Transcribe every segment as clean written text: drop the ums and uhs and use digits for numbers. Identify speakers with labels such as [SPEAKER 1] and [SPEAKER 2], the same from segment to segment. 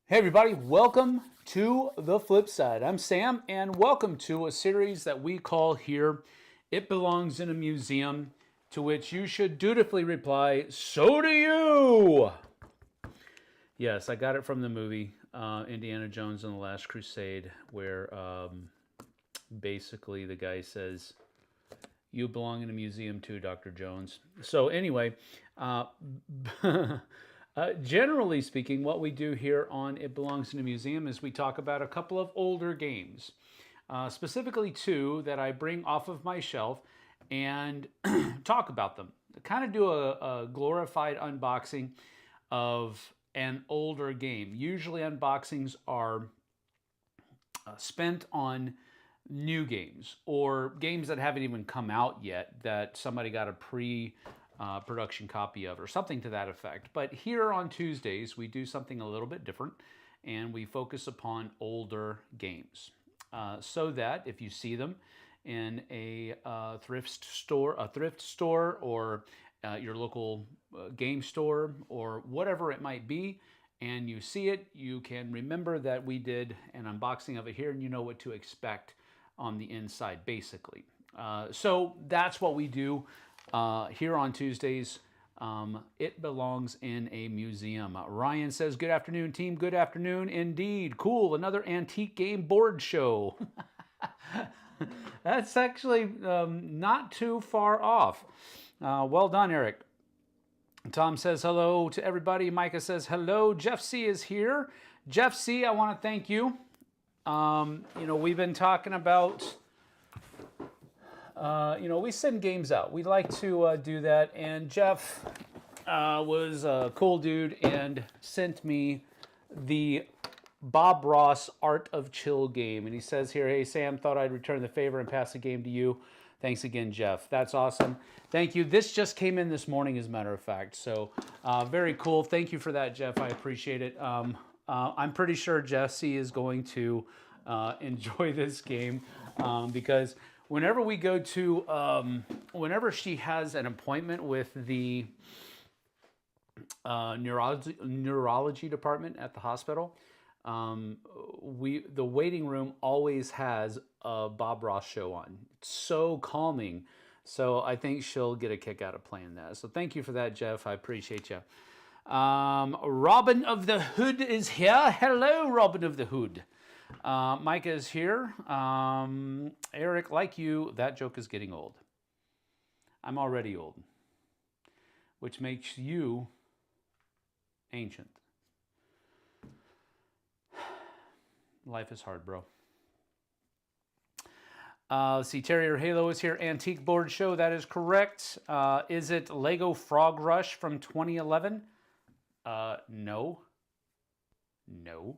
[SPEAKER 1] Hey everybody, welcome to the Flipside. I'm Sam, and welcome to a series that we call here, It Belongs in a Museum, to which you should dutifully reply, so do you! Yes, I got it from the movie Indiana Jones and the Last Crusade, where basically the guy says, you belong in a museum too, Dr. Jones. So anyway, uh, generally speaking, what we do here on It Belongs in a Museum is we talk about a couple of older games, specifically two that I bring off of my shelf and talk about them. Kind of do a glorified unboxing of an older game. Usually unboxings are spent on new games or games that haven't even come out yet that somebody got a production copy of or something to that effect. But here on Tuesdays, we do something a little bit different and we focus upon older games so that if you see them in a thrift store or your local game store or whatever it might be, and you see it, you can remember that we did an unboxing of it here and you know what to expect on the inside, basically. So that's what we do here on Tuesdays. It belongs in a museum. Ryan says, good afternoon, team. Good afternoon indeed. Cool, another antique game board show. That's actually not too far off. Well done, Eric. Tom says hello to everybody. Micah says hello. Jeff C is here. Jeff C, I want to thank you. We've been talking about, we send games out. We like to do that. And Jeff was a cool dude and sent me the Bob Ross Art of Chill game. And he says here, hey, Sam, thought I'd return the favor and pass the game to you. Thanks again, Jeff. That's awesome. Thank you. This just came in this morning, as a matter of fact. So very cool. Thank you for that, Jeff. I appreciate it. I'm pretty sure Jessie is going to enjoy this game because whenever we go to, whenever she has an appointment with the neurology department at the hospital, the waiting room always has a Bob Ross show on. It's so calming. So I think she'll get a kick out of playing that. So thank you for that, Jeff. I appreciate you. Robin of the Hood is here. Hello, Robin of the Hood. Micah is here. Eric, like you, that joke is getting old. I'm already old, which makes you ancient. Life is hard, bro. Let's see, Terrier Halo is here. Antique Board Show, that is correct. Is it Lego Frog Rush from 2011? No. No.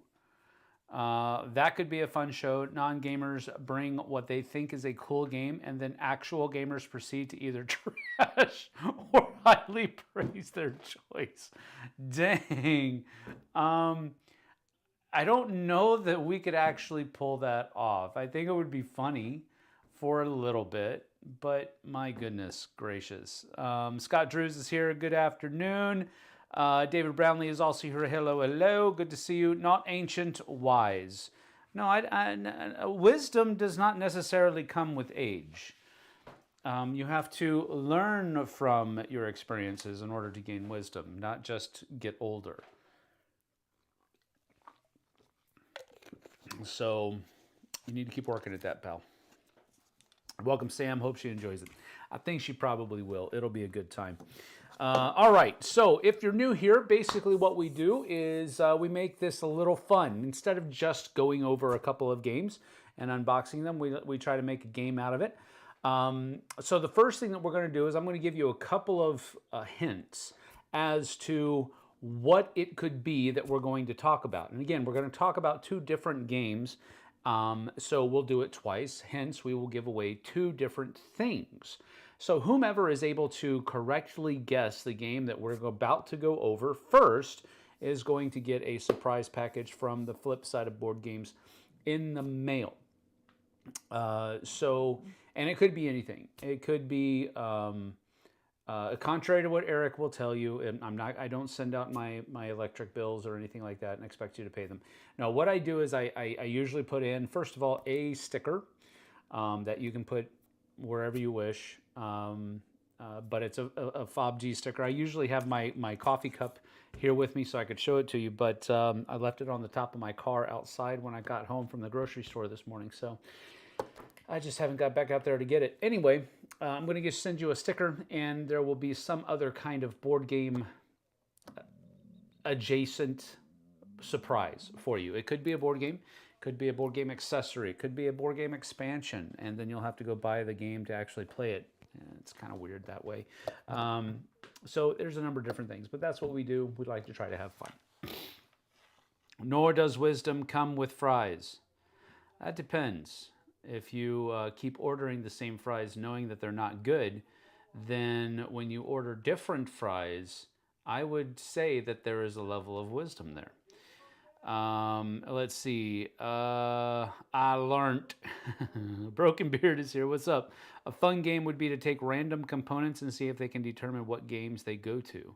[SPEAKER 1] That could be a fun show. Non-gamers bring what they think is a cool game, and then actual gamers proceed to either trash or highly praise their choice. Dang. I don't know that we could actually pull that off. I think it would be funny for a little bit, but my goodness gracious. Scott Drews is here. Good afternoon. David Brownlee is also here. Hello, hello. Good to see you. Not ancient, wise. No, wisdom does not necessarily come with age. You have to learn from your experiences in order to gain wisdom, not just get older. So you need to keep working at that, pal. Welcome, Sam. Hope she enjoys it. I think she probably will. It'll be a good time. All right, so if you're new here, basically what we do is we make this a little fun. Instead of just going over a couple of games and unboxing them, we try to make a game out of it. So the first thing that we're going to do is I'm going to give you a couple of hints as to what it could be that we're going to talk about. And again, we're going to talk about two different games, so we'll do it twice. Hence, we will give away two different things. So whomever is able to correctly guess the game that we're about to go over first is going to get a surprise package from the Flipside of Board Games in the mail. And it could be anything. It could be Contrary to what Eric will tell you, and I don't send out my electric bills or anything like that and expect you to pay them. No, what I do is I usually put in, first of all, a sticker that you can put wherever you wish. But it's a FOBG sticker. I usually have my coffee cup here with me so I could show it to you, but I left it on the top of my car outside when I got home from the grocery store this morning, so I just haven't got back out there to get it. Anyway, I'm going to send you a sticker, and there will be some other kind of board game adjacent surprise for you. It could be a board game, could be a board game accessory, could be a board game expansion, and then you'll have to go buy the game to actually play it. It's kind of weird that way. So there's a number of different things, but that's what we do. We like to try to have fun. Nor does wisdom come with fries. That depends. If you keep ordering the same fries knowing that they're not good, then when you order different fries, I would say that there is a level of wisdom there. Let's see. I learned. Broken Beard is here. What's up? A fun game would be to take random components and see if they can determine what games they go to.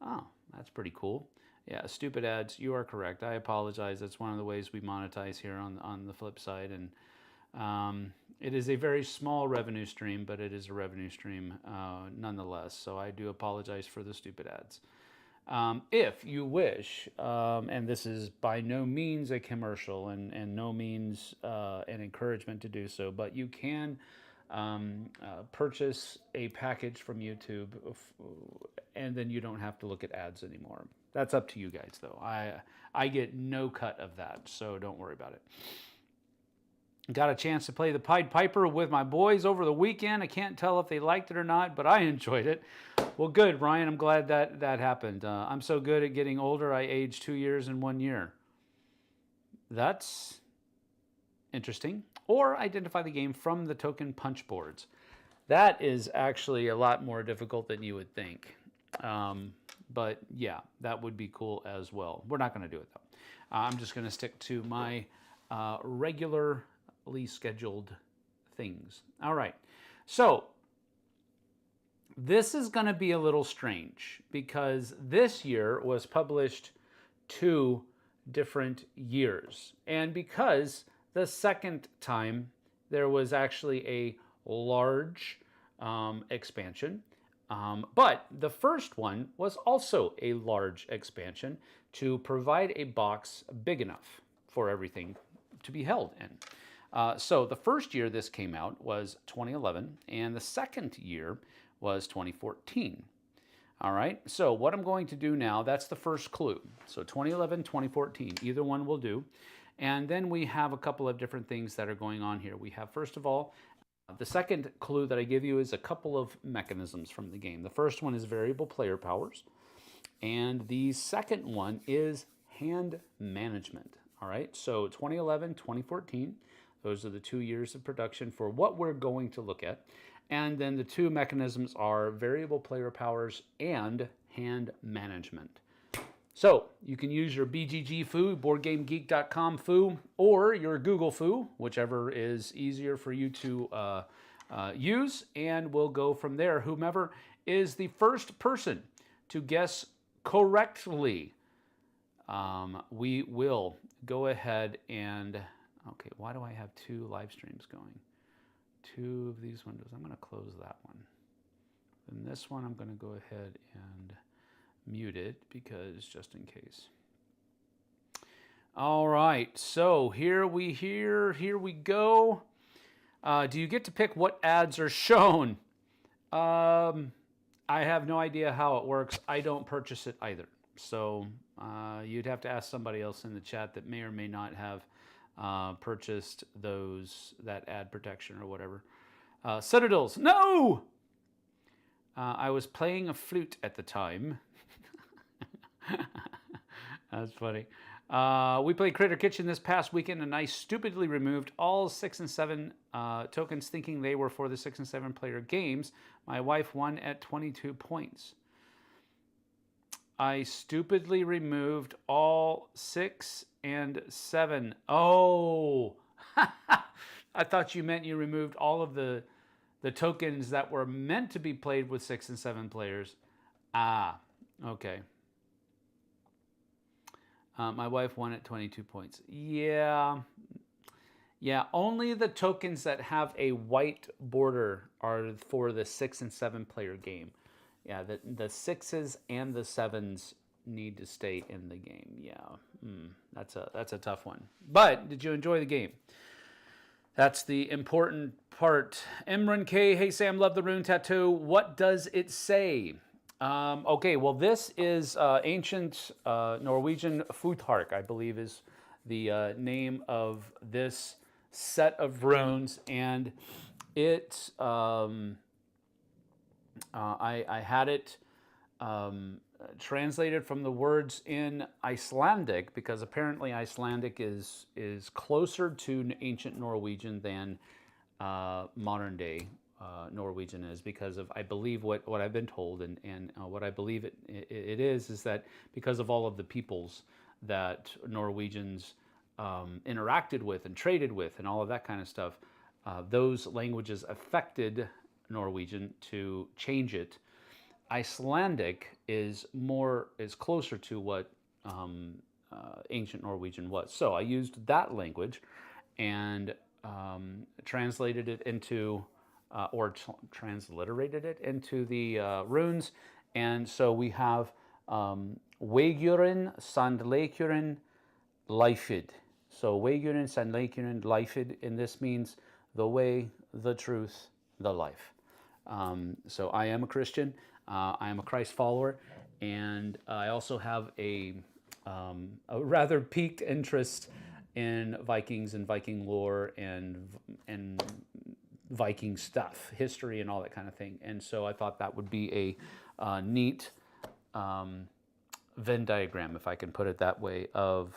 [SPEAKER 1] Oh, that's pretty cool. Yeah, stupid ads. You are correct. I apologize. That's one of the ways we monetize here on the Flipside, and it is a very small revenue stream, but it is a revenue stream nonetheless. So I do apologize for the stupid ads. If you wish, and this is by no means a commercial and no means an encouragement to do so, but you can purchase a package from YouTube, and then you don't have to look at ads anymore. That's up to you guys, though. I get no cut of that, so don't worry about it. Got a chance to play the Pied Piper with my boys over the weekend. I can't tell if they liked it or not, but I enjoyed it. Well, good, Ryan. I'm glad that happened. I'm so good at getting older, I aged 2 years in 1 year. That's interesting. Or identify the game from the token punch boards. That is actually a lot more difficult than you would think. But yeah, that would be cool as well. We're not going to do it, though. I'm just going to stick to my regular scheduled things. All right, so this is going to be a little strange because this year was published 2 different years, and because the second time there was actually a large expansion, but the first one was also a large expansion to provide a box big enough for everything to be held in. So the first year this came out was 2011, and the second year was 2014. All right, so what I'm going to do now, that's the first clue. So 2011, 2014, either one will do. And then we have a couple of different things that are going on here. We have, first of all, the second clue that I give you is a couple of mechanisms from the game. The first one is variable player powers, and the second one is hand management. All right, so 2011, 2014, those are the 2 years of production for what we're going to look at. And then the 2 mechanisms are variable player powers and hand management. So you can use your BGG foo, BoardGameGeek.com foo, or your Google foo, whichever is easier for you to use, and we'll go from there. Whomever is the first person to guess correctly, we will go ahead and, okay, why do I have 2 live streams going? 2 of these windows. I'm going to close that one. And this one I'm going to go ahead and mute it because just in case. All right, so here we go. Do you get to pick what ads are shown? I have no idea how it works. I don't purchase it either. So you'd have to ask somebody else in the chat that may or may not have purchased that ad protection or whatever. Citadels, no! I was playing a flute at the time. That's funny. We played Critter Kitchen this past weekend, and I stupidly removed all 6 and 7 tokens thinking they were for the 6 and 7 player games. My wife won at 22 points. I stupidly removed all 6 and 7. Oh, I thought you meant you removed all of the the tokens that were meant to be played with 6 and 7 players. Ah, okay. My wife won at 22 points. Yeah, only the tokens that have a white border are for the 6 and 7 player game. Yeah, the 6s and the 7s need to stay in the game. Yeah, that's a tough one. But did you enjoy the game? That's the important part. Imran K, hey Sam, love the rune tattoo. What does it say? Okay, well this is ancient Norwegian Futhark, I believe is the name of this set of runes, and it I had it translated from the words in Icelandic, because apparently Icelandic is closer to ancient Norwegian than modern day Norwegian is, because of, I believe, what I've been told, and what I believe it is that because of all of the peoples that Norwegians interacted with and traded with and all of that kind of stuff, those languages affected Norwegian to change it. Icelandic is closer to what ancient Norwegian was. So I used that language and translated it into, transliterated it into the runes. And so we have Vegurinn, Sandleikurinn, Leifid. So Vegurinn, Sandleikurinn, Leifid, and this means the way, the truth, the life. So I am a Christian. I am a Christ follower, and I also have a rather piqued interest in Vikings and Viking lore and Viking stuff, history and all that kind of thing. And so I thought that would be a neat Venn diagram, if I can put it that way, of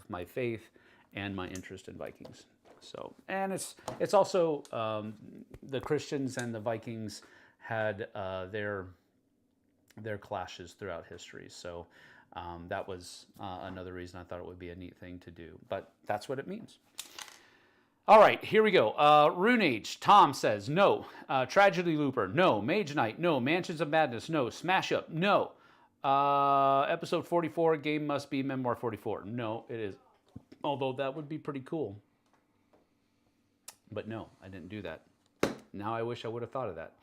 [SPEAKER 1] my faith and my interest in Vikings. So, and it's also the Christians and the Vikings had their clashes throughout history. So that was another reason I thought it would be a neat thing to do. But that's what it means. All right, here we go. Rune Age, Tom says, no. Tragedy Looper, no. Mage Knight, no. Mansions of Madness, no. Smash Up, no. Episode 44, game must be Memoir 44. No, it is. Although that would be pretty cool. But no, I didn't do that. Now I wish I would have thought of that.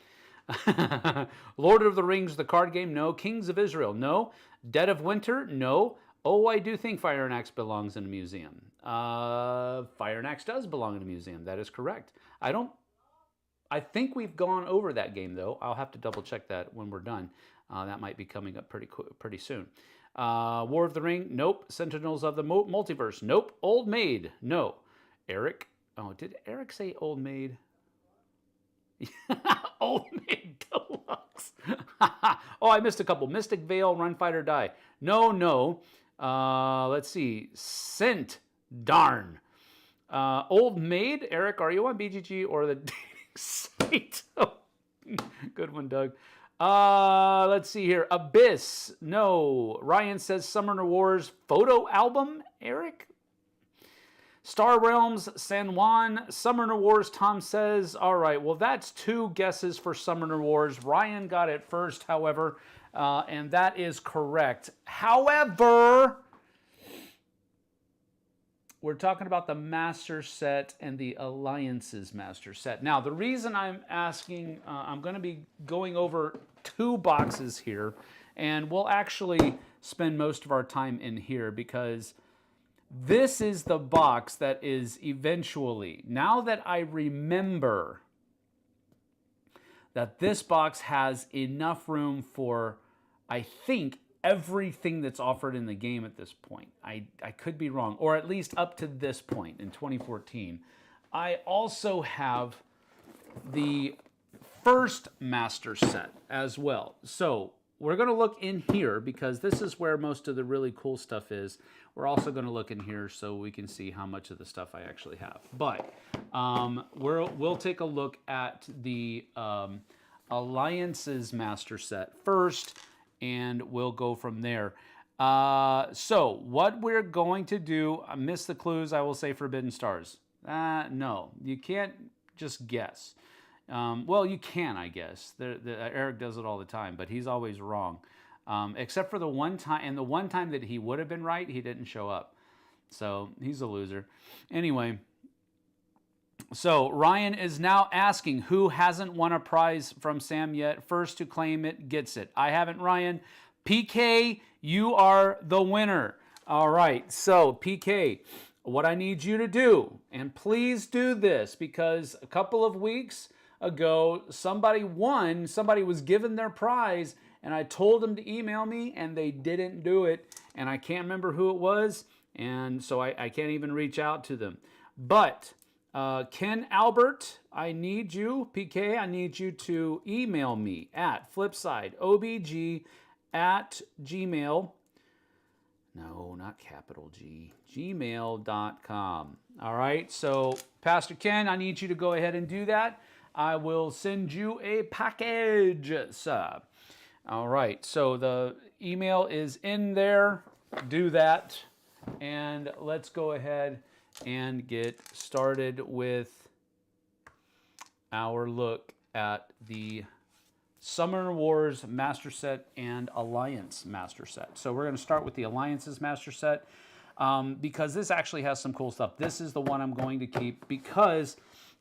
[SPEAKER 1] Lord of the Rings, the card game, no. Kings of Israel, no. Dead of Winter, no. Oh, I do think Fire and Axe belongs in a museum. Fire and Axe does belong in a museum. That is correct. I think we've gone over that game, though. I'll have to double check that when we're done. That might be coming up pretty soon. War of the Ring, nope. Sentinels of the Multiverse, nope. Old Maid, no. Eric, oh, did Eric say Old Maid? Old Maid Deluxe. Oh, I missed a couple. Mystic Veil, Run, Fight, or Die. No. Let's see. Scent. Darn. Old Maid. Eric, are you on BGG or the dating site? Oh, good one, Doug. Let's see here. Abyss. No. Ryan says Summoner Wars photo album. Eric? Star Realms, San Juan, Summoner Wars, Tom says. All right, well, that's 2 guesses for Summoner Wars. Ryan got it first, however, and that is correct. However, we're talking about the Master Set and the Alliances Master Set. Now, the reason I'm asking, I'm going to be going over 2 boxes here, and we'll actually spend most of our time in here because this is the box that is eventually, now that I remember that this box has enough room for, I think, everything that's offered in the game at this point. I could be wrong, or at least up to this point in 2014. I also have the first master set as well. So we're going to look in here because this is where most of the really cool stuff is. We're also going to look in here so we can see how much of the stuff I actually have. But we'll take a look at the Alliances Master Set first, and we'll go from there. So what we're going to do, I missed the clues, I will say Forbidden Stars. No, you can't just guess. Well, you can, I guess. Eric does it all the time, but he's always wrong. Except for the one time, and the one time that he would have been right, he didn't show up. So he's a loser. Anyway, so Ryan is now asking who hasn't won a prize from Sam yet. First to claim it gets it. I haven't, Ryan. PK, you are the winner. All right, so PK, what I need you to do, and please do this, because a couple of weeks ago, somebody won, somebody was given their prize, and I told them to email me, and they didn't do it, and I can't remember who it was, and so I can't even reach out to them. But Ken Albert, I need you, PK, I need you to email me at flipsideobg@gmail. No, not capital G. gmail.com. All right, so Pastor Ken, I need you to go ahead and do that. I will send you a package, sir. All right, so the email is in there. Do that. And let's go ahead and get started with our look at the Summer Wars Master Set and Alliance Master Set. So we're going to start with the Alliances Master Set because this actually has some cool stuff. This is the one I'm going to keep because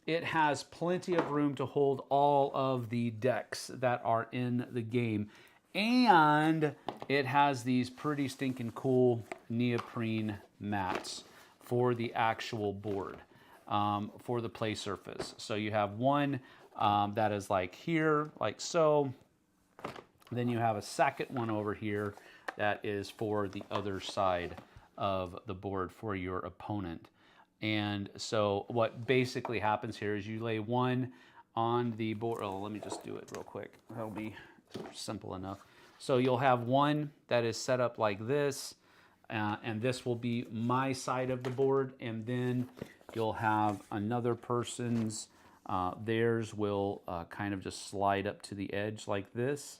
[SPEAKER 1] it has plenty of room to hold all of the decks that are in the game. And it has these pretty stinking cool neoprene mats for the actual board, for the play surface. So you have one that is like here, like so. Then you have a second one over here that is for the other side of the board for your opponent. And so what basically happens here is you lay one on the board. Oh, let me just do it real quick. That'll be simple enough. So you'll have one that is set up like this, and this will be my side of the board, and then you'll have another person's, theirs will kind of just slide up to the edge like this,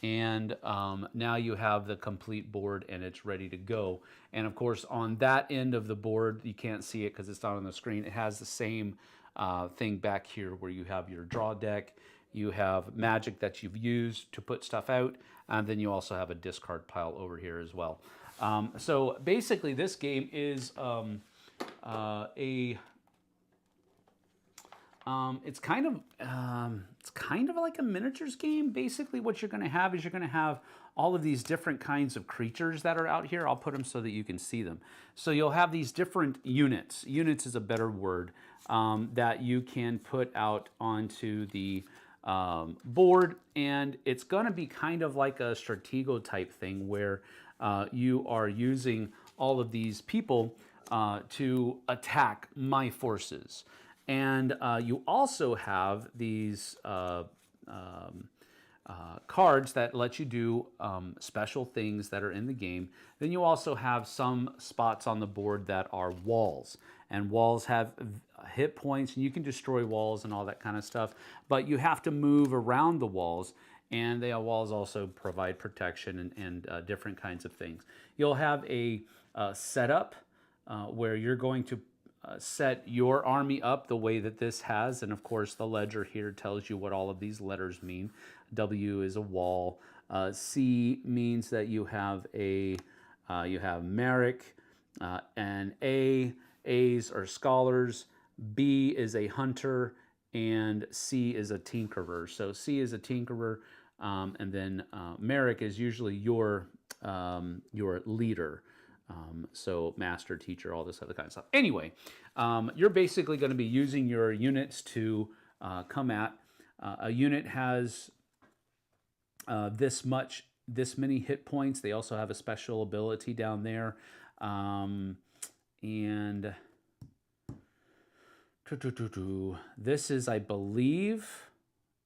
[SPEAKER 1] and now you have the complete board and it's ready to go. And of course on that end of the board, you can't see it because it's not on the screen, it has the same thing back here where you have your draw deck, you have magic that you've used to put stuff out, and then you also have a discard pile over here as well. So basically this game is it's kind of like a miniatures game. Basically what you're going to have is you're going to have all of these different kinds of creatures that are out here. I'll put them so that you can see them. So you'll have these different units. Units is a better word, that you can put out onto the board, and it's going to be kind of like a Stratego type thing where you are using all of these people to attack my forces. And you also have these cards that let you do special things that are in the game. Then you also have some spots on the board that are walls. And walls have hit points, and you can destroy walls and all that kind of stuff. But you have to move around the walls, and the walls also provide protection and different kinds of things. You'll have a setup where you're going to set your army up the way that this has, and of course the ledger here tells you what all of these letters mean. W is a wall. C means that you have Merrick, and A's are scholars. B is a hunter, and C is a tinkerer. So C is a tinkerer, and then Merrick is usually your leader. So master, teacher, all this other kind of stuff. Anyway, you're basically going to be using your units to come at. A unit has this many hit points. They also have a special ability down there. And this is, I believe,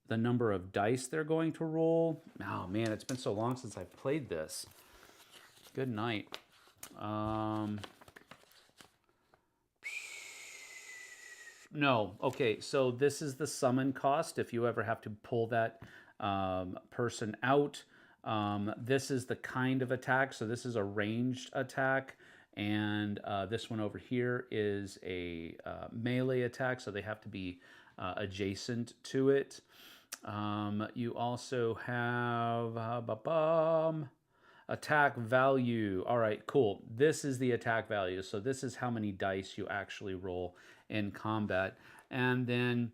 [SPEAKER 1] the number of dice they're going to roll. Oh man, it's been so long since I've played this. Good night. No, okay, so this is the summon cost if you ever have to pull that person out. This is the kind of attack, so this is a ranged attack, and this one over here is a melee attack, so they have to be adjacent to it. You also have attack value. All right, cool. This is the attack value. So this is how many dice you actually roll in combat. And then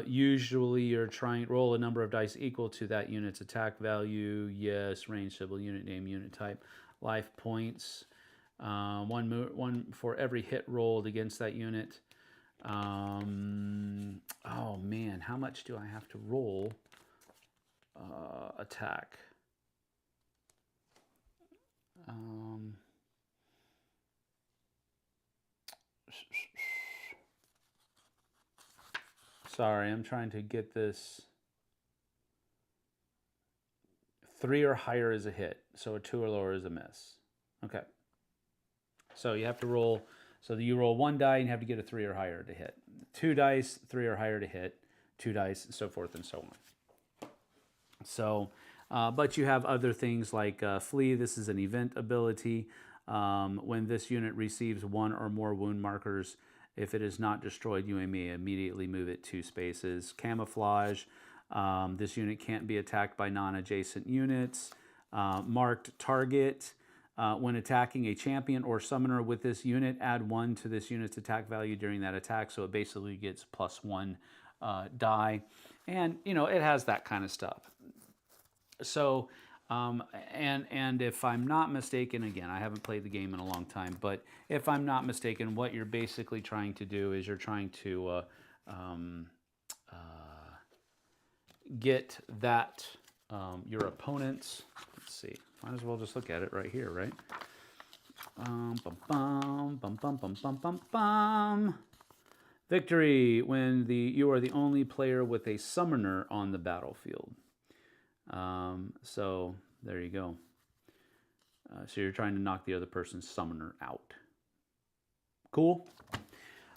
[SPEAKER 1] usually you're trying to roll a number of dice equal to that unit's attack value. Yes, range, symbol, unit name, unit type, life points. One for every hit rolled against that unit. Oh man, how much do I have to roll? Attack. Sorry, I'm trying to get this. 3 or higher is a hit, so a 2 or lower is a miss. Okay. So you have to roll, so you roll 1 die and you have to get a 3 or higher to hit. 2 dice, 3 or higher to hit. 2 dice, so forth and so on. So, but you have other things like Flee. This is an event ability. When this unit receives 1 or more wound markers, if it is not destroyed, you may immediately move it 2 spaces. Camouflage. This unit can't be attacked by non-adjacent units. Marked target. When attacking a champion or summoner with this unit, add 1 to this unit's attack value during that attack. So it basically gets +1 die. And, you know, it has that kind of stuff. So, and if I'm not mistaken, again, I haven't played the game in a long time, but if I'm not mistaken, what you're basically trying to do is you're trying to get that, your opponent's, let's see, might as well just look at it right here, right? Victory, when you are the only player with a summoner on the battlefield. So there you go. So you're trying to knock the other person's summoner out. Cool.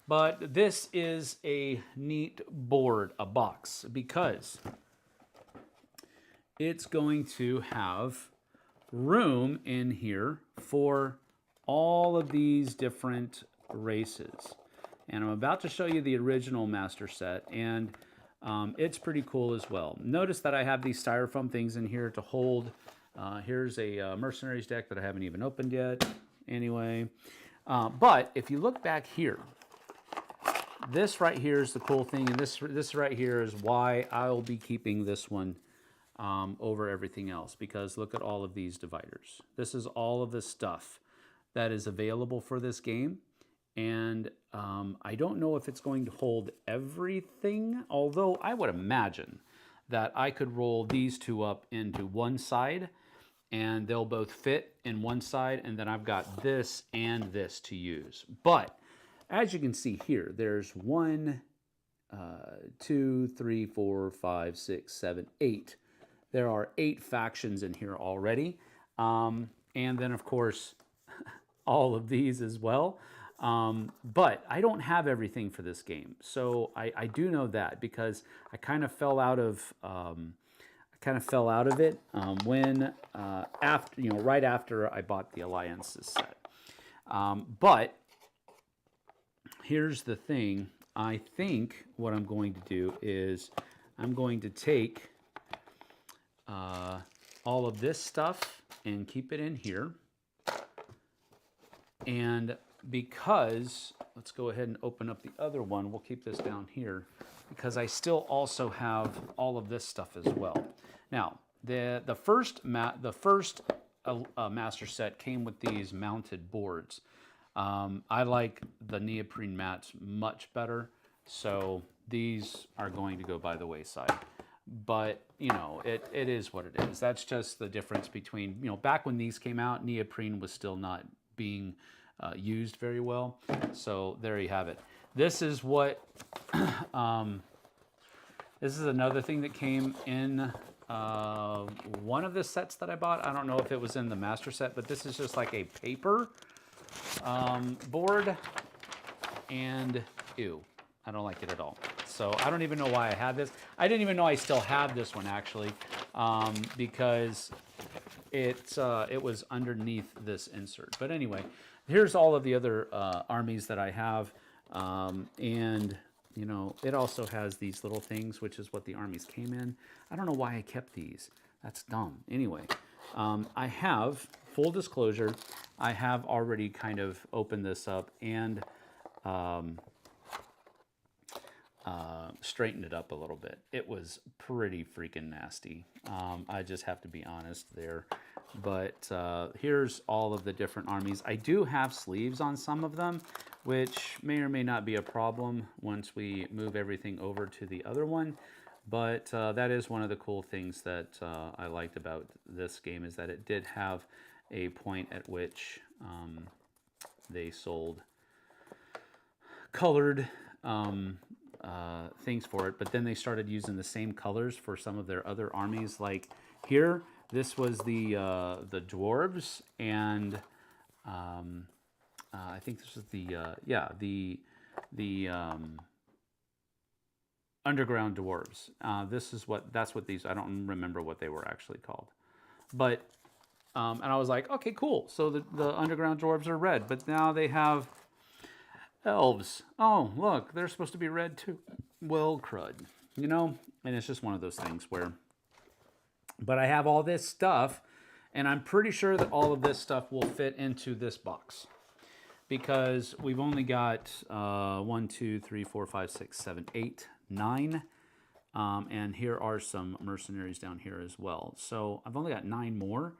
[SPEAKER 1] But this is a neat board, a box, because it's going to have room in here for all of these different races. And I'm about to show you the original master set, and it's pretty cool as well. Notice that I have these styrofoam things in here to hold. Here's a mercenaries deck that I haven't even opened yet. Anyway, but if you look back here, this right here is the cool thing, and this right here is why I'll be keeping this one over everything else, because look at all of these dividers. This is all of the stuff that is available for this game, and I don't know if it's going to hold everything, although I would imagine that I could roll these two up into one side and they'll both fit in one side, and then I've got this and this to use. But as you can see here, there's 1, 2, 3, 4, 5, 6, 7, 8. There are 8 factions in here already. And then, of course, all of these as well. But I don't have everything for this game. So I do know that, because I kind of fell out of it when after, you know, right after I bought the Alliances set. But here's the thing. I think what I'm going to do is I'm going to take all of this stuff and keep it in here. And because, let's go ahead and open up the other one. We'll keep this down here because I still also have all of this stuff as well. Now, the first master set came with these mounted boards. I like the neoprene mats much better, so these are going to go by the wayside. But, you know, it is what it is. That's just the difference between, you know, back when these came out, neoprene was still not being used very well. So there you have it. This is what, this is another thing that came in one of the sets that I bought. I don't know if it was in the master set, but this is just like a paper board, and ew, I don't like it at all. So I don't even know why I had this. I didn't even know I still have this one, actually, because it was underneath this insert. But anyway, here's all of the other armies that I have, and you know, it also has these little things, which is what the armies came in. I don't know why I kept these. That's dumb. Anyway, I have, full disclosure, I have already kind of opened this up and straightened it up a little bit. It was pretty freaking nasty. I just have to be honest there. But here's all of the different armies. I do have sleeves on some of them, which may or may not be a problem once we move everything over to the other one. But that is one of the cool things that I liked about this game, is that it did have a point at which they sold colored things for it, but then they started using the same colors for some of their other armies. Like here, this was the dwarves, and I think this is the underground dwarves. That's what these, I don't remember what they were actually called, but and I was like, okay, cool. So the underground dwarves are red, but now they have elves. Oh, look, they're supposed to be red too. Well, crud, you know. And it's just one of those things where. But I have all this stuff, and I'm pretty sure that all of this stuff will fit into this box, because we've only got 1, 2, 3, 4, 5, 6, 7, 8, 9. And here are some mercenaries down here as well. So I've only got 9 more.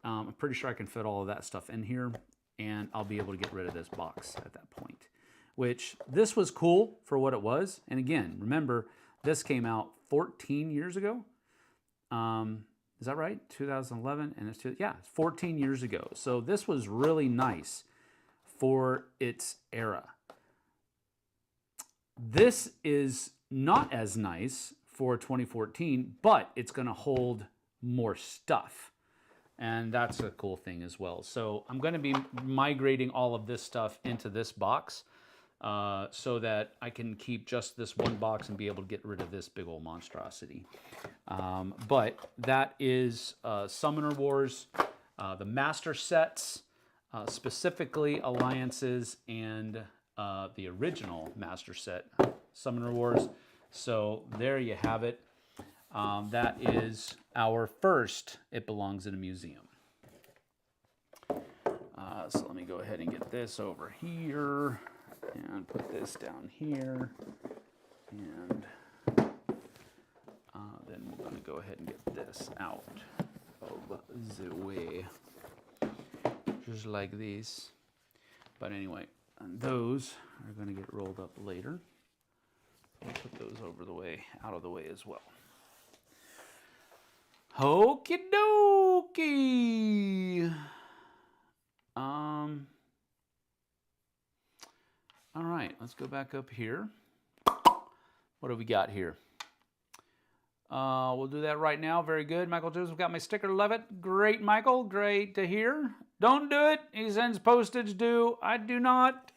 [SPEAKER 1] I'm pretty sure I can fit all of that stuff in here, and I'll be able to get rid of this box at that point. Which, this was cool for what it was. And again, remember, this came out 14 years ago. Is that right? 2011, and it's 14 years ago. So this was really nice for its era. This is not as nice for 2014, but it's going to hold more stuff. And that's a cool thing as well. So I'm going to be migrating all of this stuff into this box so that I can keep just this one box and be able to get rid of this big old monstrosity. But that is Summoner Wars, the master sets, specifically Alliances, and the original master set, Summoner Wars. So there you have it. That is our first It Belongs in a Museum. So let me go ahead and get this over here and put this down here. And then we're going to go ahead and get this out of the way. Just like this. But anyway, those are going to get rolled up later. I'll put those over the way, out of the way as well. Okie dokie. All right, let's go back up here. What do we got here? We'll do that right now. Very good. Michael Joseph got my sticker. Love it. Great, Michael. Great to hear. Don't do it. He sends postage due. I do not.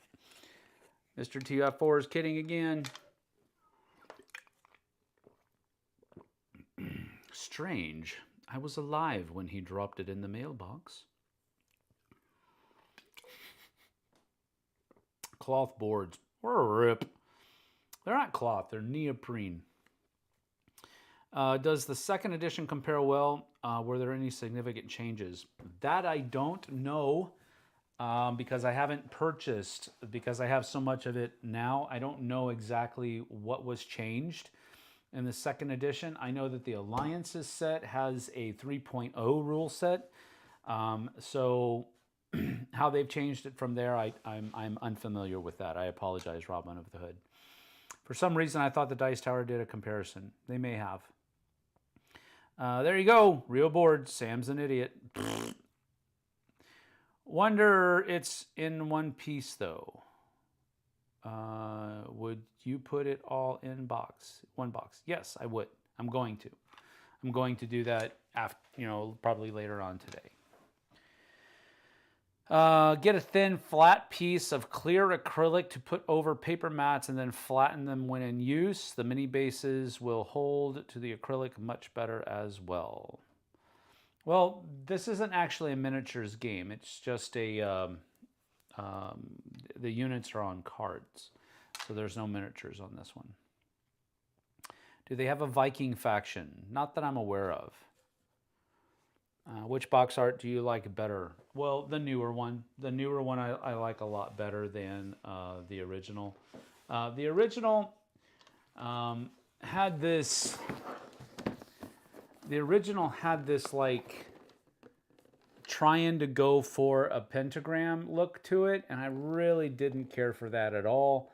[SPEAKER 1] Mr. TF4 is kidding again. Strange. I was alive when he dropped it in the mailbox. Cloth boards. What a rip. They're not cloth. They're neoprene. Does the second edition compare well? Were there any significant changes? That I don't know because I haven't purchased, because I have so much of it now. I don't know exactly what was changed in the second edition. I know that the Alliances set has a 3.0 rule set. So how they've changed it from there, I'm unfamiliar with that. I apologize, Robin of the Hood. For some reason, I thought the Dice Tower did a comparison. They may have. There you go. Real board. Sam's an idiot. Wonder it's in one piece, though. Would you put it all in one box? Yes, I would. I'm going to. I'm going to do that after, probably later on today. Get a thin, flat piece of clear acrylic to put over paper mats and then flatten them when in use. The mini bases will hold to the acrylic much better as well. Well, this isn't actually a miniatures game. It's just a... the units are on cards. So there's no miniatures on this one. Do they have a Viking faction? Not that I'm aware of. Which box art do you like better? Well, the newer one. The newer one I like a lot better than the original. The original had this. The original had this like trying to go for a pentagram look to it, and I really didn't care for that at all.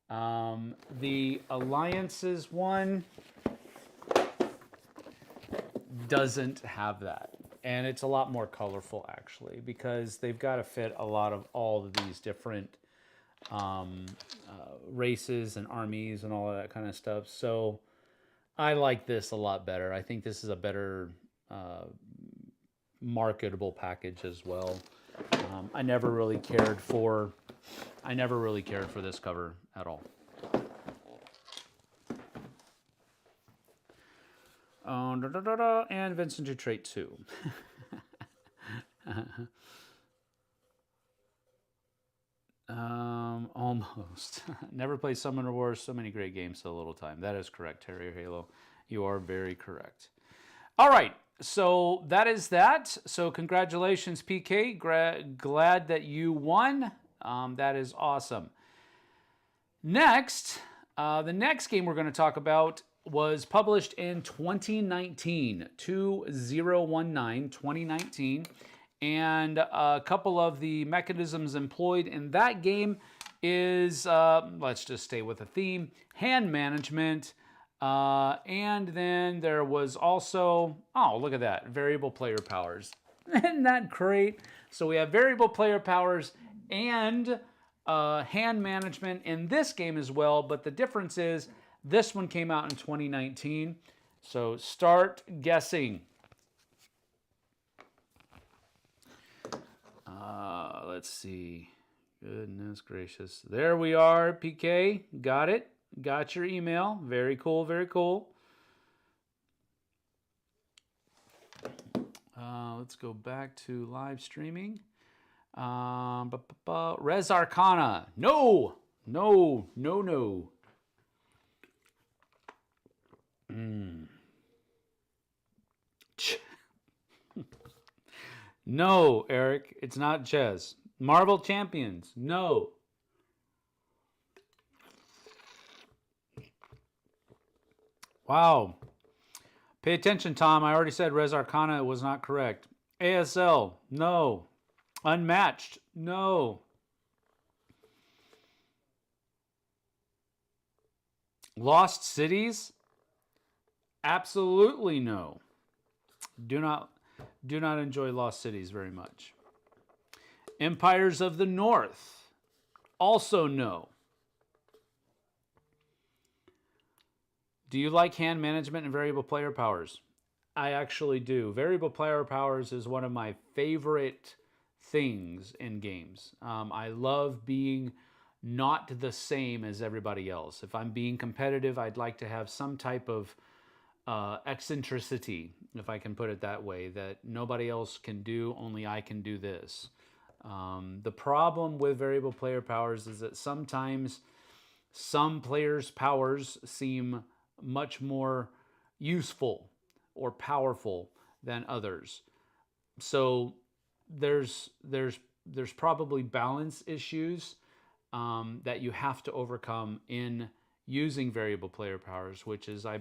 [SPEAKER 1] The Alliances one doesn't have that. And it's a lot more colorful, actually, because they've got to fit a lot of all of these different races and armies and all of that kind of stuff. So I like this a lot better. I think this is a better marketable package as well. I never really cared for this cover at all. And Vincent to Trait 2. Almost. Never played Summoner Wars. So many great games, so little time. That is correct, Terrier Halo. You are very correct. All right. So that is that. So congratulations, PK. Glad that you won. That is awesome. Next, the next game we're going to talk about was published in 2019, 2019, and a couple of the mechanisms employed in that game is, let's just stay with the theme, hand management, and then there was also, oh, look at that, variable player powers. Isn't that great? So we have variable player powers and hand management in this game as well, but the difference is this one came out in 2019. So start guessing. Let's see. Goodness gracious. There we are, PK. Got it. Got your email. Very cool, very cool. Let's go back to live streaming. Res Arcana. No. No, no, no. No, Eric, it's not chess. Marvel Champions, no. Wow. Pay attention, Tom. I already said Res Arcana was not correct. ASL, no. Unmatched, no. Lost Cities? Absolutely no. Do not enjoy Lost Cities very much. Empires of the North? Also no. Do you like hand management and variable player powers? I actually do. Variable player powers is one of my favorite things in games. I love being not the same as everybody else. If I'm being competitive, I'd like to have some type of eccentricity, if I can put it that way, that nobody else can do, only I can do this. The problem with variable player powers is that sometimes some players' powers seem much more useful or powerful than others. So there's probably balance issues that you have to overcome in using variable player powers, which is I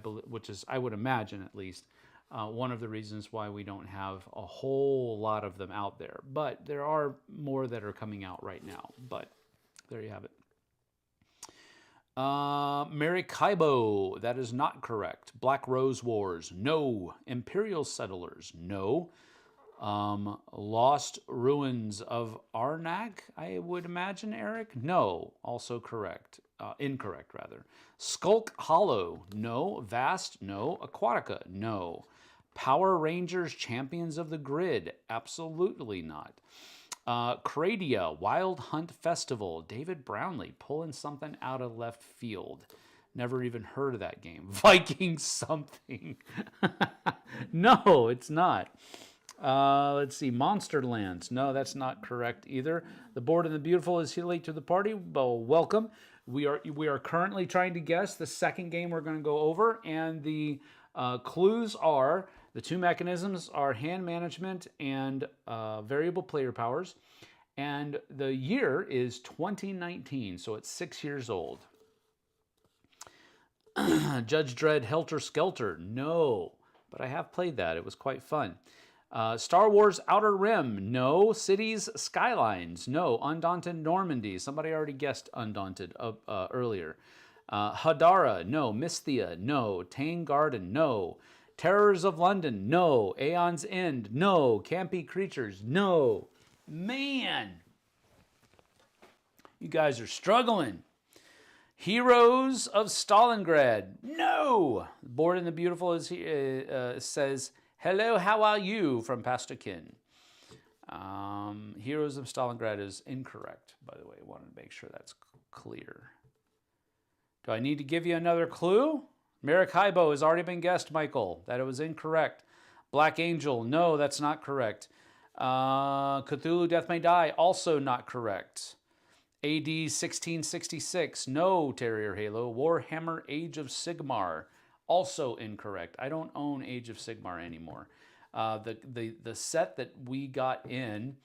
[SPEAKER 1] would imagine at least one of the reasons why we don't have a whole lot of them out there. But there are more that are coming out right now. But there you have it. Maracaibo, that is not correct. Black Rose Wars, no. Imperial Settlers, no. Lost Ruins of Arnak, I would imagine, Eric? No, also correct. Incorrect, rather. Skulk Hollow, no. Vast, no. Aquatica, no. Power Rangers Champions of the Grid, absolutely not. Cradia, Wild Hunt Festival, David Brownlee pulling something out of left field. Never even heard of that game. Viking something. No, it's not. Let's see, Monsterlands. No, that's not correct either. The Bored and the Beautiful is here late to the party. Well, welcome. we are currently trying to guess the second game we're going to go over, and the clues are the two mechanisms are hand management and variable player powers, and the year is 2019, so it's 6 years old. Judge Dredd Helter Skelter, no, but I have played that. It was quite fun. Star Wars Outer Rim, no. Cities Skylines, no. Undaunted Normandy, somebody already guessed Undaunted earlier. Hadara, no. Mysthia, no. Tang Garden, no. Terrors of London, no. Aeon's End, no. Campy Creatures, no. Man, you guys are struggling. Heroes of Stalingrad, no. Bored and the Beautiful is says, hello, how are you, from Pastor Kin. Heroes of Stalingrad is incorrect, by the way. I wanted to make sure that's clear. Do I need to give you another clue? Maracaibo has already been guessed, Michael. That it was incorrect. Black Angel, no, that's not correct. Cthulhu Death May Die, also not correct. AD 1666, no. Terrier Halo. Warhammer Age of Sigmar, also incorrect. I don't own Age of Sigmar anymore. The set that we got in,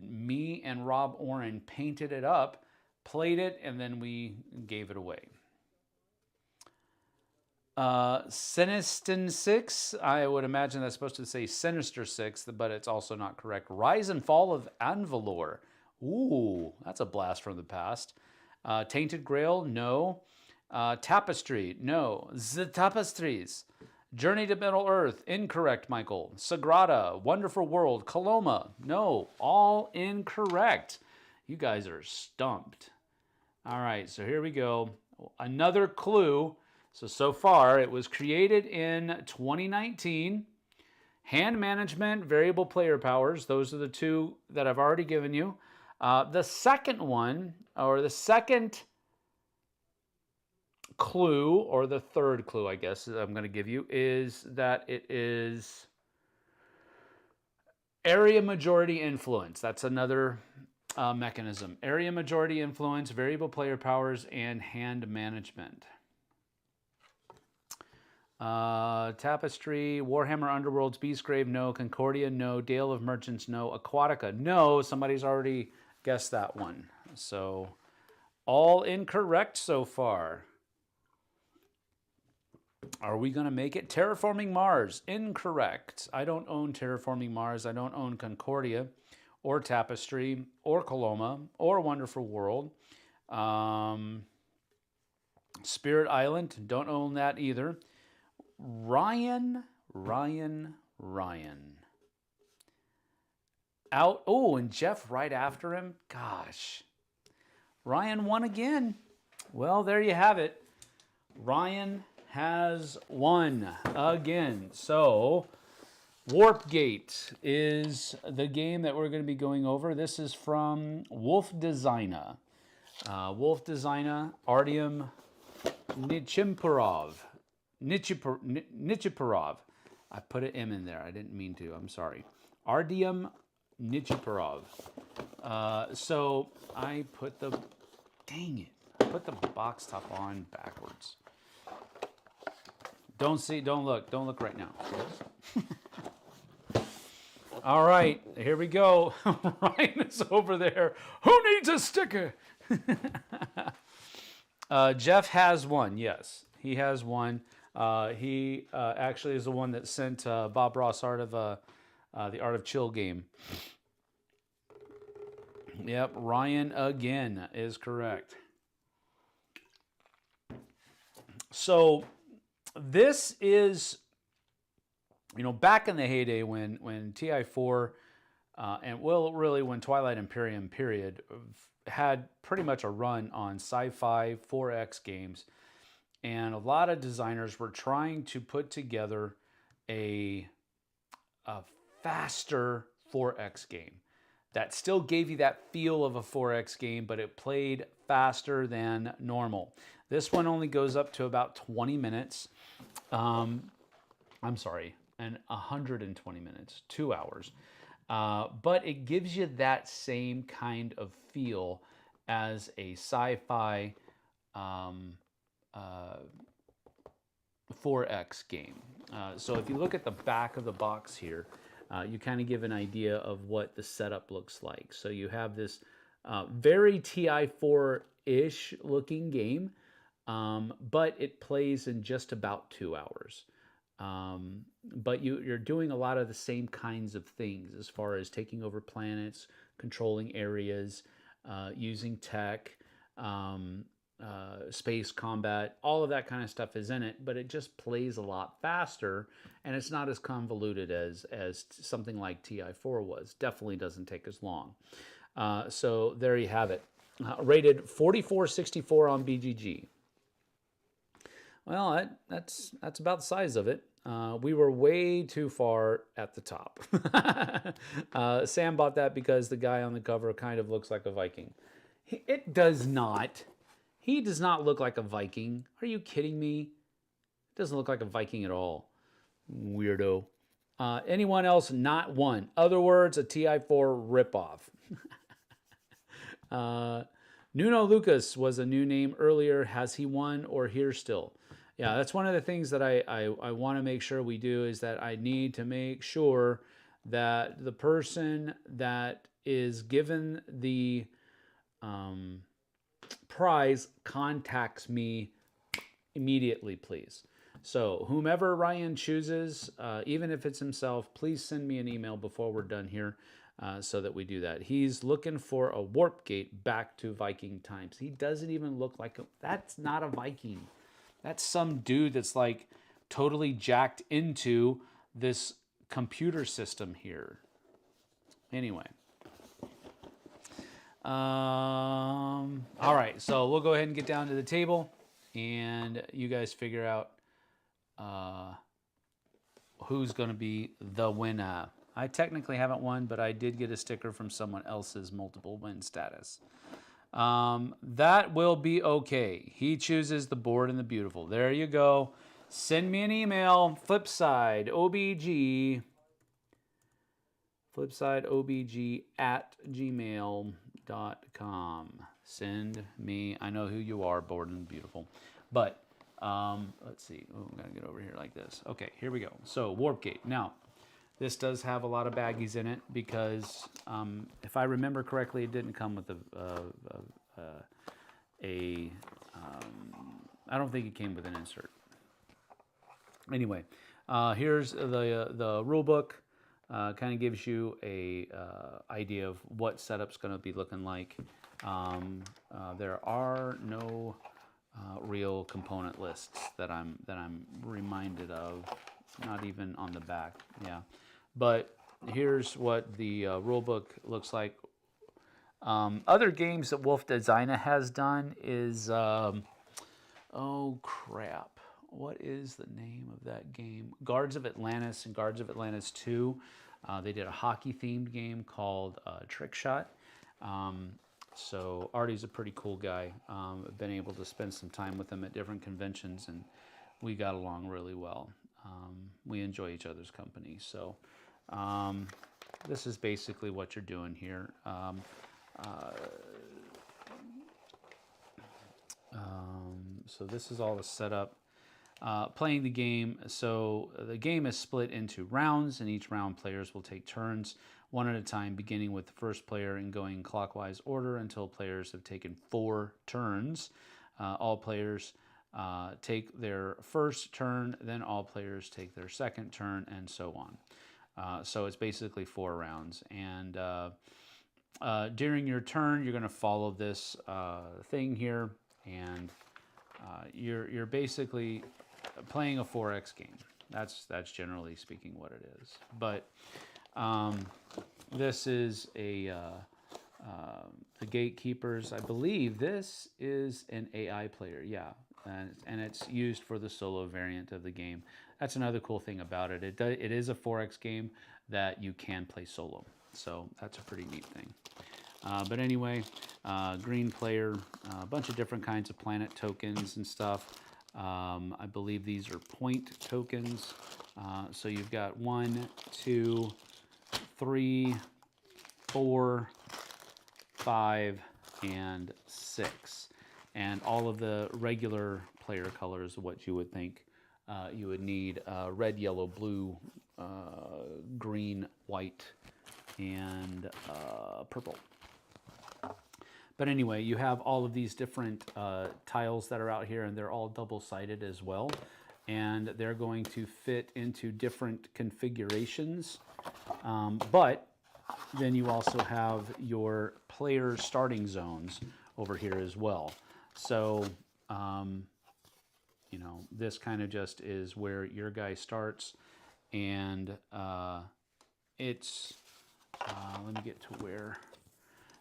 [SPEAKER 1] me and Rob Oren painted it up, played it, and then we gave it away. Sinistin 6, I would imagine that's supposed to say Sinister 6, but it's also not correct. Rise and Fall of Anvalor. Ooh, that's a blast from the past. Tainted Grail, no. Tapestry, no. The Tapestries. Journey to Middle Earth, incorrect, Michael. Sagrada, Wonderful World, Coloma, no. All incorrect. You guys are stumped. All right, so here we go. Another clue. So far, it was created in 2019. Hand management, variable player powers. Those are the two that I've already given you. The second one, or the second clue, or the third clue, I guess, I'm going to give you, is that it is area majority influence. That's another mechanism. Area majority influence, variable player powers, and hand management. Tapestry, Warhammer Underworlds, Beastgrave, no. Concordia, no. Dale of Merchants, no. Aquatica, no. Somebody's already guessed that one. So, all incorrect so far. Are we going to make it? Terraforming Mars, incorrect. I don't own Terraforming Mars. I don't own Concordia, or Tapestry, or Coloma, or Wonderful World. Spirit Island, don't own that either. Ryan. Out. Oh, and Jeff right after him. Gosh. Ryan won again. Well, there you have it. Ryan has won again. So, Warpgate is the game that we're going to be going over. This is from Wolf Designer. Wolf Designer, Artyom Nichiporov. Nichiporov. I put an M in there. I didn't mean to. I'm sorry. Artyom Nichiporov. So I put the... Dang it. I put the box top on backwards. Don't see. Don't look. Don't look right now. All right. Here we go. Ryan is over there. Who needs a sticker? Jeff has one. Yes. He has one. He actually is the one that sent Bob Ross the Art of Chill game. Yep, Ryan again is correct. So this is, back in the heyday when TI4 and really when Twilight Imperium period had pretty much a run on sci-fi 4X games. And a lot of designers were trying to put together a faster 4X game that still gave you that feel of a 4X game, but it played faster than normal. This one only goes up to about 20 minutes. I'm sorry, and 120 minutes, 2 hours. But it gives you that same kind of feel as a sci-fi 4X game. So if you look at the back of the box here, you kind of give an idea of what the setup looks like. So you have this very TI4-ish looking game, but it plays in just about 2 hours. But you're doing a lot of the same kinds of things as far as taking over planets, controlling areas, using tech, space combat, all of that kind of stuff is in it, but it just plays a lot faster, and it's not as convoluted as something like TI4 was. Definitely doesn't take as long. So there you have it. Rated 4464 on BGG. Well, that's about the size of it. We were way too far at the top. Sam bought that because the guy on the cover kind of looks like a Viking. It does not. He does not look like a Viking. Are you kidding me? It doesn't look like a Viking at all. Weirdo. Anyone else not one? Other words, a TI4 ripoff. Nuno Lucas was a new name earlier. Has he won or here still? Yeah, that's one of the things that I want to make sure we do, is that I need to make sure that the person that is given the prize contacts me immediately, please. So whomever Ryan chooses, even if it's himself, please send me an email before we're done here, so that we do that. He's looking for a Warpgate back to Viking times. He doesn't even look like that's not a Viking. That's some dude that's like totally jacked into this computer system here. Anyway. All right, so we'll go ahead and get down to the table, and you guys figure out who's going to be the winner. I technically haven't won, but I did get a sticker from someone else's multiple win status. That will be okay. He chooses the bored and the beautiful. There you go. Send me an email, Flipside OBG, flipsideobg@gmail.com. Send me. I know who you are, bored and beautiful. But let's see. Oh, I'm gonna get over here like this. Okay, here we go. So Warpgate. Now, this does have a lot of baggies in it because, if I remember correctly, it didn't come with I don't think it came with an insert. Anyway, here's the rule book. Kind of gives you a idea of what setup's going to be looking like. There are no real component lists that I'm reminded of. Not even on the back. Yeah. But here's what the rule book looks like. Other games that Wolf Designer has done is, oh crap, what is the name of that game? Guards of Atlantis and Guards of Atlantis 2. They did a hockey-themed game called Trick Shot. So Artie's a pretty cool guy. I've been able to spend some time with him at different conventions, and we got along really well. We enjoy each other's company. So this is basically what you're doing here. So this is all the setup. Playing the game. So the game is split into rounds, and each round players will take turns, one at a time, beginning with the first player and going clockwise order until players have taken 4 turns. All players take their first turn, then all players take their second turn, and so on. So it's basically 4 rounds. And during your turn, you're going to follow this thing here, and you're basically playing a 4X game. That's generally speaking what it is. But this is the Gatekeepers. I believe this is an AI player. Yeah. And it's used for the solo variant of the game. That's another cool thing about it. It is a 4X game that you can play solo. So that's a pretty neat thing. But anyway, green player, a bunch of different kinds of planet tokens and stuff. I believe these are point tokens. So you've got 1, 2, 3, 4, 5, and 6. And all of the regular player colors, what you would think you would need: red, yellow, blue, green, white, and purple. But anyway, you have all of these different tiles that are out here, and they're all double-sided as well. And they're going to fit into different configurations. But then you also have your player starting zones over here as well. So, you know, this kind of just is where your guy starts. And it's, let me get to where,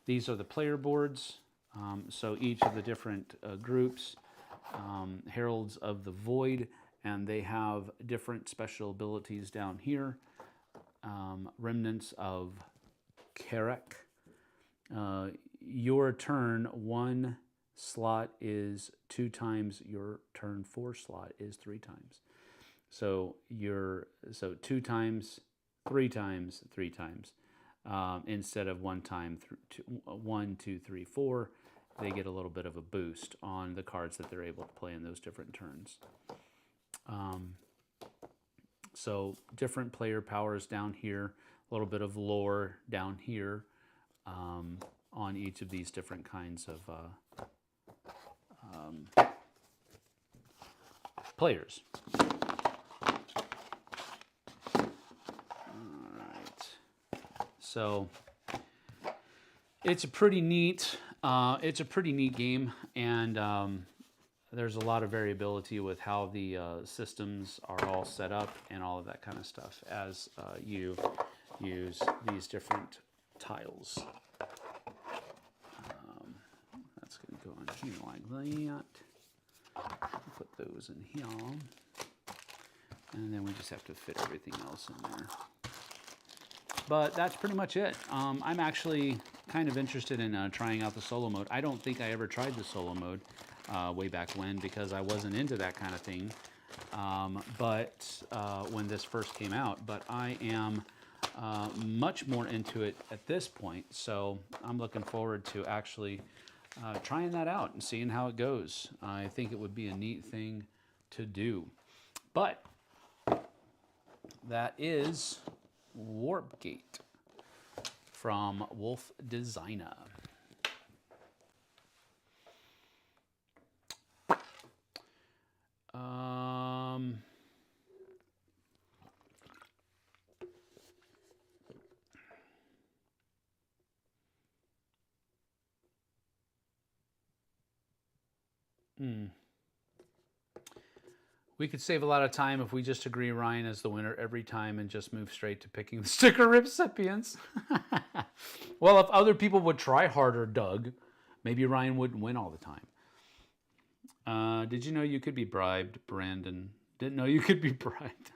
[SPEAKER 1] these are the player boards. So each of the different groups, Heralds of the Void, and they have different special abilities down here. Remnants of Karak. Your turn 1 slot is 2 times, your turn 4 slot is 3 times. So 2 times, 3 times, 3 times. Instead of 1 time, 1, 2, 3, 4, they get a little bit of a boost on the cards that they're able to play in those different turns. So different player powers down here, a little bit of lore down here on each of these different kinds of players. All right. So it's a pretty neat game, and there's a lot of variability with how the systems are all set up and all of that kind of stuff as you use these different tiles. That's going to go in here like that. Put those in here. And then we just have to fit everything else in there. But that's pretty much it. I'm actually kind of interested in trying out the solo mode. I don't think I ever tried the solo mode way back when, because I wasn't into that kind of thing. When this first came out, but I am much more into it at this point. So I'm looking forward to actually trying that out and seeing how it goes. I think it would be a neat thing to do. But that is Warpgate from Wolf Designer. We could save a lot of time if we just agree Ryan is the winner every time and just move straight to picking the sticker recipients. Well, if other people would try harder, Doug, maybe Ryan wouldn't win all the time. Did you know you could be bribed, Brandon? Didn't know you could be bribed.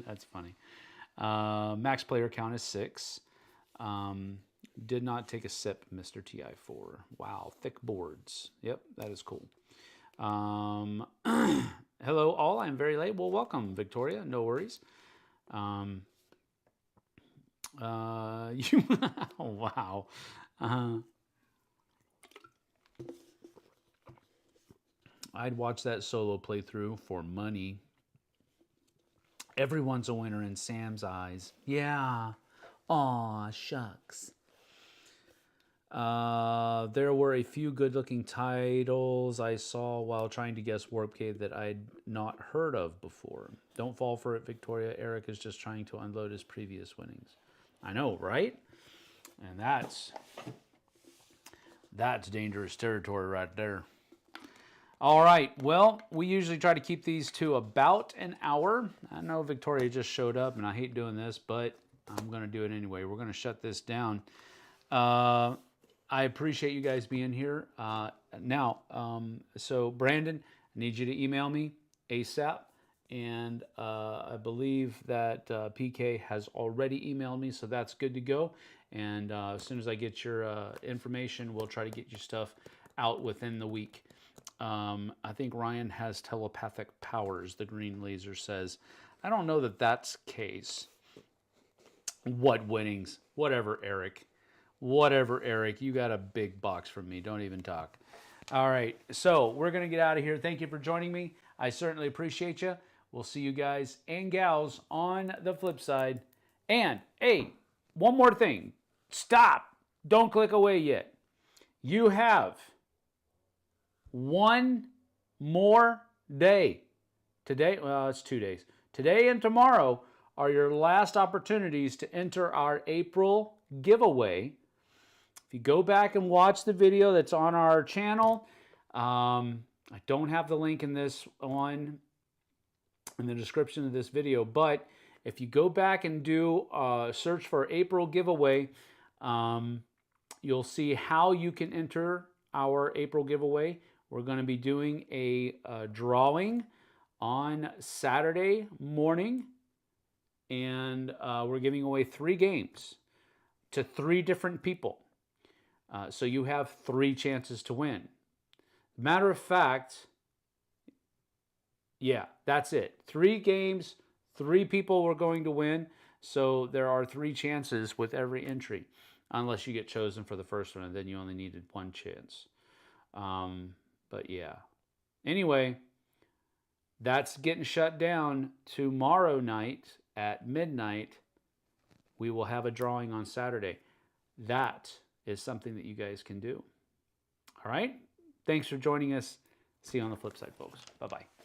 [SPEAKER 1] That's funny. Max player count is 6. Did not take a sip, Mr. TI4. Wow, thick boards. Yep, that is cool. Hello all, I'm very late. Well, welcome, Victoria. No worries. You wow. I'd watch that solo playthrough for money. Everyone's a winner in Sam's eyes. Yeah. Aw, shucks. There were a few good-looking titles I saw while trying to guess Warpgate that I'd not heard of before. Don't fall for it, Victoria. Eric is just trying to unload his previous winnings. I know, right? And that's dangerous territory right there. All right, well, we usually try to keep these to about an hour. I know Victoria just showed up, and I hate doing this, but I'm going to do it anyway. We're going to shut this down. I appreciate you guys being here. So Brandon, I need you to email me ASAP. And I believe that PK has already emailed me, so that's good to go. And as soon as I get your information, we'll try to get your stuff out within the week. I think Ryan has telepathic powers, the green laser says. I don't know that that's the case. What winnings? Whatever, Eric. Whatever, Eric. You got a big box from me. Don't even talk. All right. So we're going to get out of here. Thank you for joining me. I certainly appreciate you. We'll see you guys and gals on the flip side. And, hey, one more thing. Stop. Don't click away yet. You have one more day. Today, well, it's 2 days. Today and tomorrow are your last opportunities to enter our April giveaway. If you go back and watch the video that's on our channel, I don't have the link in this one in the description of this video, but if you go back and do a search for April giveaway, you'll see how you can enter our April giveaway. We're going to be doing a drawing on Saturday morning, and we're giving away 3 games to 3 different people. So you have 3 chances to win. Matter of fact, yeah, that's it. 3 games, 3 people are going to win. So there are 3 chances with every entry, unless you get chosen for the first one, and then you only needed 1 chance. But yeah. Anyway, that's getting shut down. Tomorrow night at midnight, we will have a drawing on Saturday. That is something that you guys can do. All right? Thanks for joining us. See you on the flip side, folks. Bye-bye.